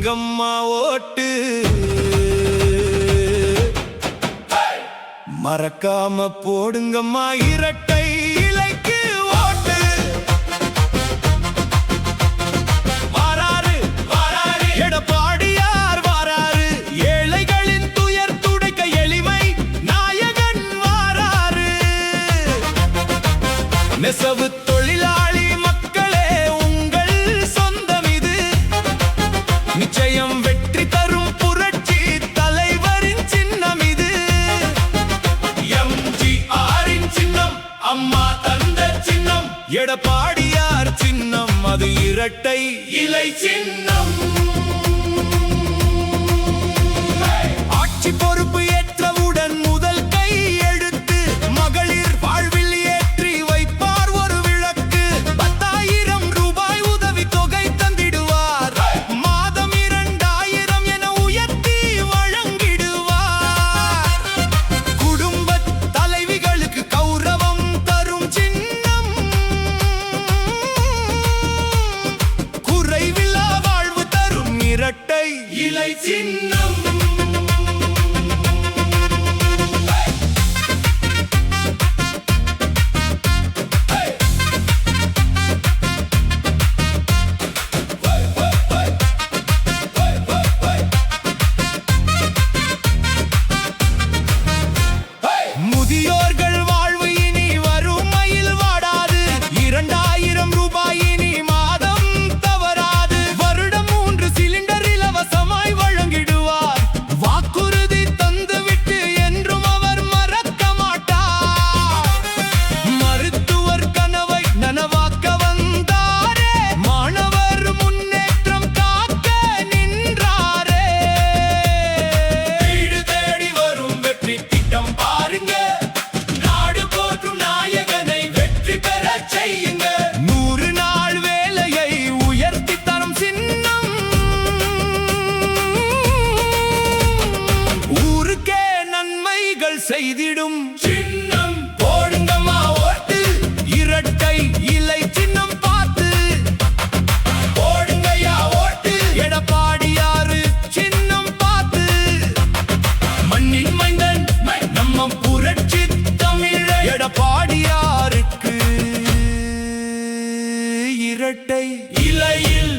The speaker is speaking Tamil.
போடுங்கம்மா ஓட்டு, மறக்காம போடுங்கம்மா இரட்டை இலைக்கு ஓட்டு. வாராரு வாராரு எடப்பாடியார் வாராரு, ஏழைகளின் துயர் துடைக்க எளிமை நாயகன் வாராரு. நெசவு தொழிலாளி மக்களே உங்கள் சொந்தம் இது, நிச்சயம் வெற்றி தரும் புரட்சி தலைவரின் சின்னம் இது. எம்ஜிஆரின் சின்னம், அம்மா தந்த சின்னம், எடப்பாடியார் சின்னம், அது இரட்டை இலை சின்னம். ஆட்சி பொறுப்பு ஏற்றவுடன் முதல் கை எடுத்து மகளிர் வாழ்வில் ஏற்றி வைப்பார் ஒரு விளக்கு. 10,000 ரூபாய் உதவி தொகை தந்திடுவார், மாதம் 2,000 என உயர்த்தி வழங்கிடுவார். குடும்ப தலைவிகளுக்கு கௌரவம் தரும் சின்னம், குறைவில்லா வாழ்வு தரும் இரட்டை இலை சின்னம். முதியோர்கள் வாழ்வு இனி வறுமையில் வாடாது, 2,000 ரூபாய் இனி மாதம் தவறாது. வருடம் 3 சிலிண்டர் இலவசமாய் வழங்கிடுவார், வாக்குறுதி தந்துவிட்டு என்றும் அவர் மறக்க மாட்டார். மருத்துவர் கனவை நனவாக்க வந்தாரே, மாணவர் முன்னேற்றம் காக்க நின்றாரே. வீடு தேடி வரும் வெற்றி திட்டம் பாருங்க, நாடு போற்றும் நாயகனை வெற்றி பெற செய்யுங்க. 100 நாள் வேலையை உயர்த்தி தரும் சின்னம், ஊருக்கே நன்மைகள் செய்திடும் சின்னம். போடுங்கம்மா ஓட்டு, இரட்டை இலை சின்னம் பார்த்து போடுங்கய்யா ஓட்டு, எடப்பாடியாரு சின்னம் பார்த்து. மண்ணின் மைந்தன் நம்ம புரட்சி தமிழ எடப்பாடியாருக்கு இரட்டை இலையில்